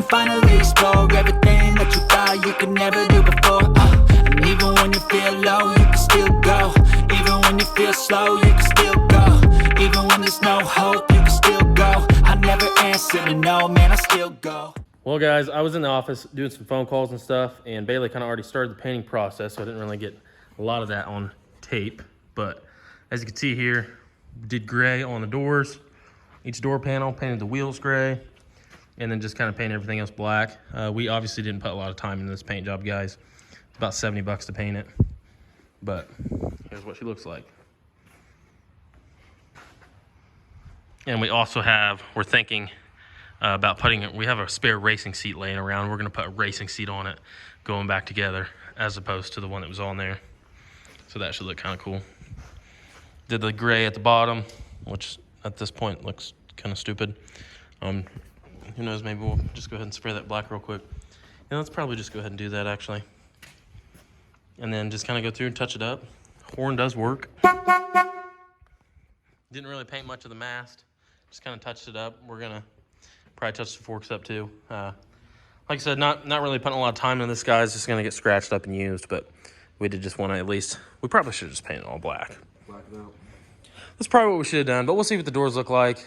and finally explore everything that you thought you could never do before. And even when you feel low, you can still go. Even when you feel slow, you can still go. Even when there's no hope, you can still go. I never answer to no, man, I still go. Well, guys, I was in the office doing some phone calls and stuff, and Bailey kind of already started the painting process, so I didn't really get a lot of that on tape. But as you can see here, did gray on the doors, each door panel, painted the wheels gray, and then just kind of painted everything else black. We obviously didn't put a lot of time into this paint job, guys. It's about $70 to paint it, but here's what she looks like. And we also we're thinking about we have a spare racing seat laying around. We're gonna put a racing seat on it, going back together, as opposed to the one that was on there. So that should look kind of cool. Did the gray at the bottom, which at this point looks kind of stupid. Who knows, maybe we'll just go ahead and spray that black real quick. Yeah, let's probably just go ahead and do that actually. And then just kind of go through and touch it up. Horn does work. Didn't really paint much of the mast, just kind of touched it up. We're gonna probably touch the forks up too. Like I said, not really putting a lot of time in this, guys. Just gonna get scratched up and used, but we did just want to we probably should have just painted it all black. Black it out. That's probably what we should have done, but we'll see what the doors look like.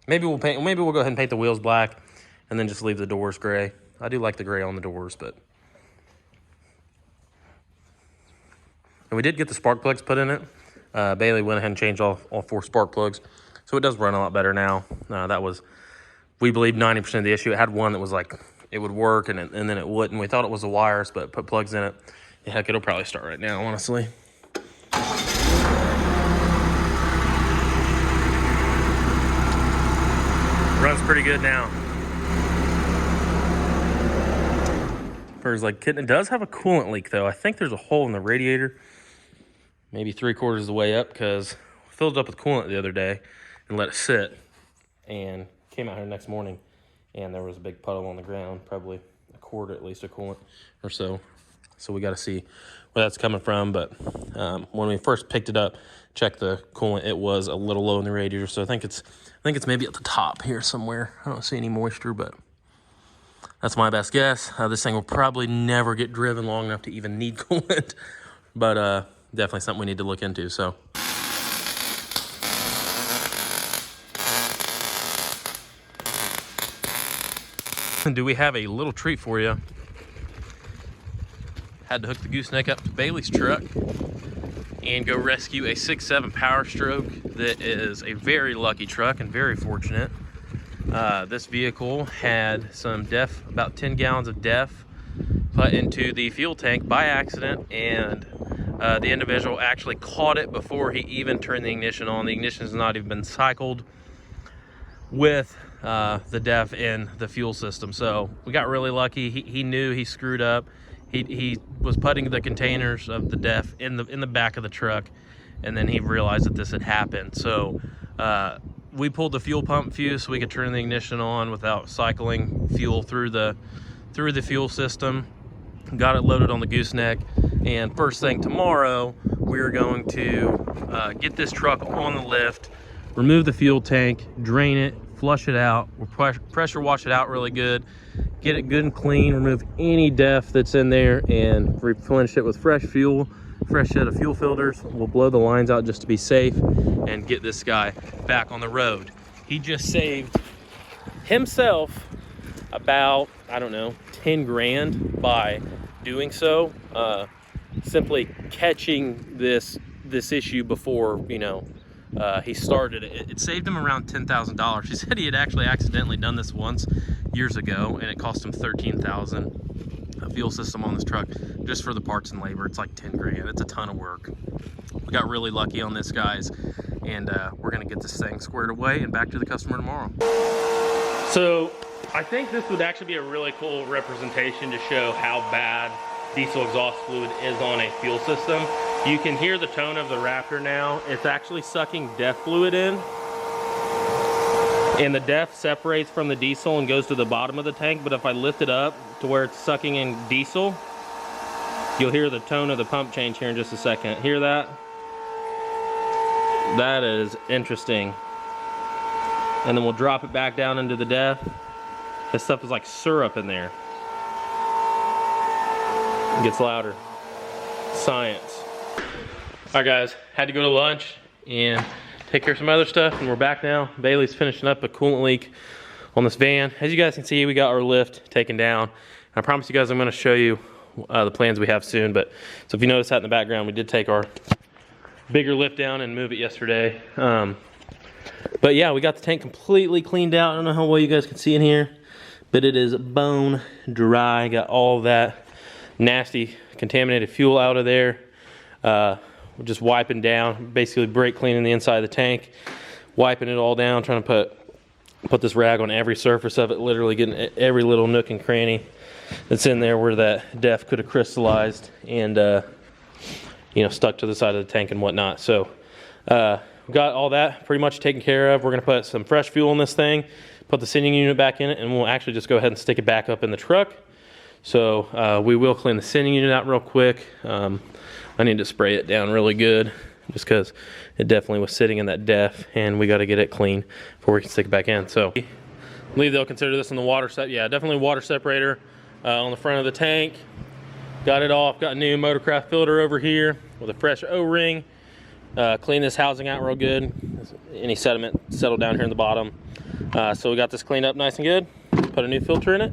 Maybe we'll go ahead and paint the wheels black and then just leave the doors gray. I do like the gray on the doors, but. And we did get the spark plugs put in it. Bailey went ahead and changed all 4 spark plugs. So it does run a lot better now. That was, we believe, 90% of the issue. It had one that was like, it would work and then it wouldn't. We thought it was the wires, but put plugs in it. Yeah, heck, it'll probably start right now, honestly. Runs pretty good now. It does have a coolant leak though. I think there's a hole in the radiator, maybe 3/4 of the way up, because I filled it up with coolant the other day and let it sit, and came out here next morning and there was a big puddle on the ground, probably a quart at least of coolant or so. So we got to see where that's coming from. But when we first picked it up, checked the coolant, it was a little low in the radiator. So I think it's maybe at the top here somewhere. I don't see any moisture, but that's my best guess. This thing will probably never get driven long enough to even need coolant, but definitely something we need to look into. So. Do we have a little treat for you? Had to hook the gooseneck up to Bailey's truck and go rescue a 6.7 Power Stroke that is a very lucky truck and very fortunate. This vehicle had some about 10 gallons of DEF put into the fuel tank by accident, and the individual actually caught it before he even turned the ignition on. The ignition has not even been cycled with the DEF in the fuel system. So we got really lucky. He knew he screwed up. He was putting the containers of the DEF in the back of the truck, and then he realized that this had happened. So we pulled the fuel pump fuse so we could turn the ignition on without cycling fuel through the fuel system. Got it loaded on the gooseneck, and first thing tomorrow we're going to get this truck on the lift, remove the fuel tank, drain it, flush it out. We'll pressure wash it out really good, get it good and clean, remove any DEF that's in there, and replenish it with fresh fuel, fresh set of fuel filters. We'll blow the lines out just to be safe and get this guy back on the road. He just saved himself about, I don't know, 10 grand by doing so, simply catching this issue before, you know, he started it. It saved him around $10,000. He said he had actually accidentally done this once years ago, and it cost him $13,000. A fuel system on this truck just for the parts and labor. It's like 10 grand. It's a ton of work. We got really lucky on this, guys, and we're gonna get this thing squared away and back to the customer tomorrow. So I think this would actually be a really cool representation to show how bad diesel exhaust fluid is on a fuel system. You can hear the tone of the Raptor now. It's actually sucking DEF fluid in, and the DEF separates from the diesel and goes to the bottom of the tank. But if I lift it up to where it's sucking in diesel, you'll hear the tone of the pump change here in just a second. Hear that? That is interesting. And then we'll drop it back down into the DEF. This stuff is like syrup in there. It gets louder. Science. All right guys, had to go to lunch and take care of some other stuff, and we're back now. Bailey's finishing up a coolant leak on this van. As you guys can see, we got our lift taken down. I promise you guys I'm gonna show you the plans we have soon, but so if you notice that in the background, we did take our bigger lift down and move it yesterday. But yeah, we got the tank completely cleaned out. I don't know how well you guys can see in here, but it is bone dry. Got all that nasty contaminated fuel out of there. We're just wiping down, basically brake cleaning the inside of the tank, wiping it all down, trying to put this rag on every surface of it, literally getting every little nook and cranny that's in there where that DEF could have crystallized and you know, stuck to the side of the tank and whatnot. So we got all that pretty much taken care of. We're gonna put some fresh fuel in this thing, put the sending unit back in it, and we'll actually just go ahead and stick it back up in the truck. So we will clean the sending unit out real quick. I need to spray it down really good just because it definitely was sitting in that DEF, and we got to get it clean before we can stick it back in. So I believe they'll consider this in the water set. Yeah, definitely water separator on the front of the tank. Got it off. Got a new Motorcraft filter over here with a fresh O-ring. Clean this housing out real good. Any sediment settled down here in the bottom. So we got this cleaned up nice and good. Put a new filter in it.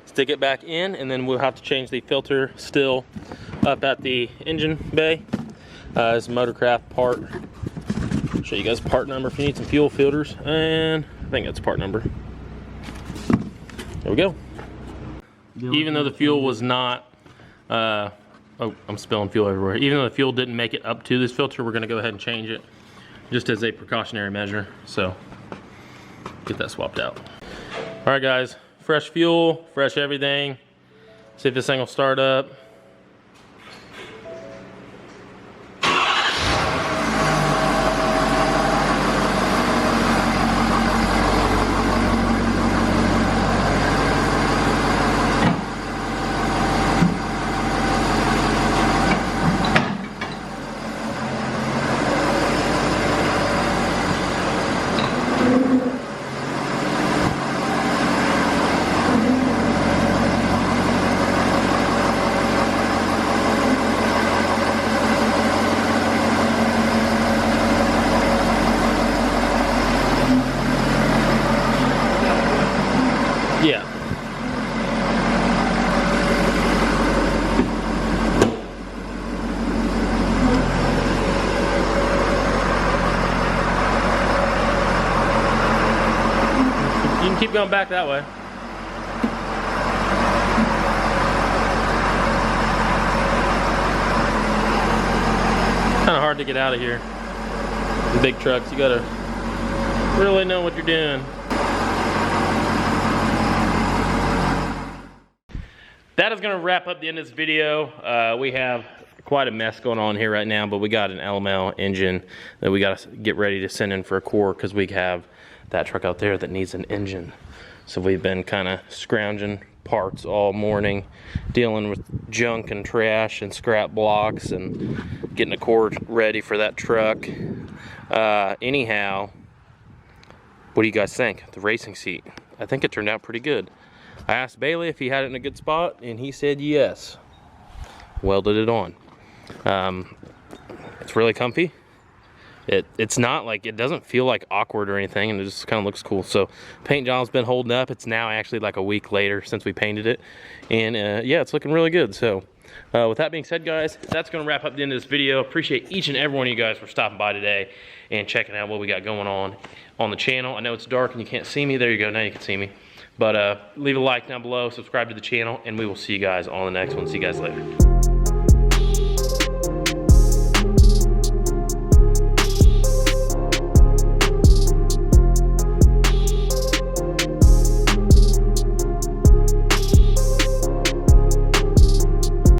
Stick it back in, and then we'll have to change the filter still up at the engine bay. It's a Motorcraft part. I'll show you guys part number if you need some fuel filters, and I think that's part number. There we go. Even though the fuel was not, oh, I'm spilling fuel everywhere. Even though the fuel didn't make it up to this filter, we're gonna go ahead and change it just as a precautionary measure. So get that swapped out. All right guys, fresh fuel, fresh everything. See if this thing will start up. Yeah. You can keep going back that way. Kind of hard to get out of here. The big trucks, you gotta really know what you're doing. That is going to wrap up the end of this video. We have quite a mess going on here right now, but we got an LML engine that we got to get ready to send in for a core because we have that truck out there that needs an engine. So we've been kind of scrounging parts all morning, dealing with junk and trash and scrap blocks and getting a core ready for that truck. Anyhow, what do you guys think? The racing seat. I think it turned out pretty good. I asked Bailey if he had it in a good spot, and he said yes. Welded it on. It's really comfy. It's not like, it doesn't feel like awkward or anything, and it just kind of looks cool. So paint job's been holding up. It's now actually like a week later since we painted it, and yeah, it's looking really good. So with that being said, guys, that's going to wrap up the end of this video. Appreciate each and every one of you guys for stopping by today and checking out what we got going on the channel. I know it's dark and you can't see me. There you go. Now you can see me. But leave a like down below, subscribe to the channel, and we will see you guys on the next one. See you guys later.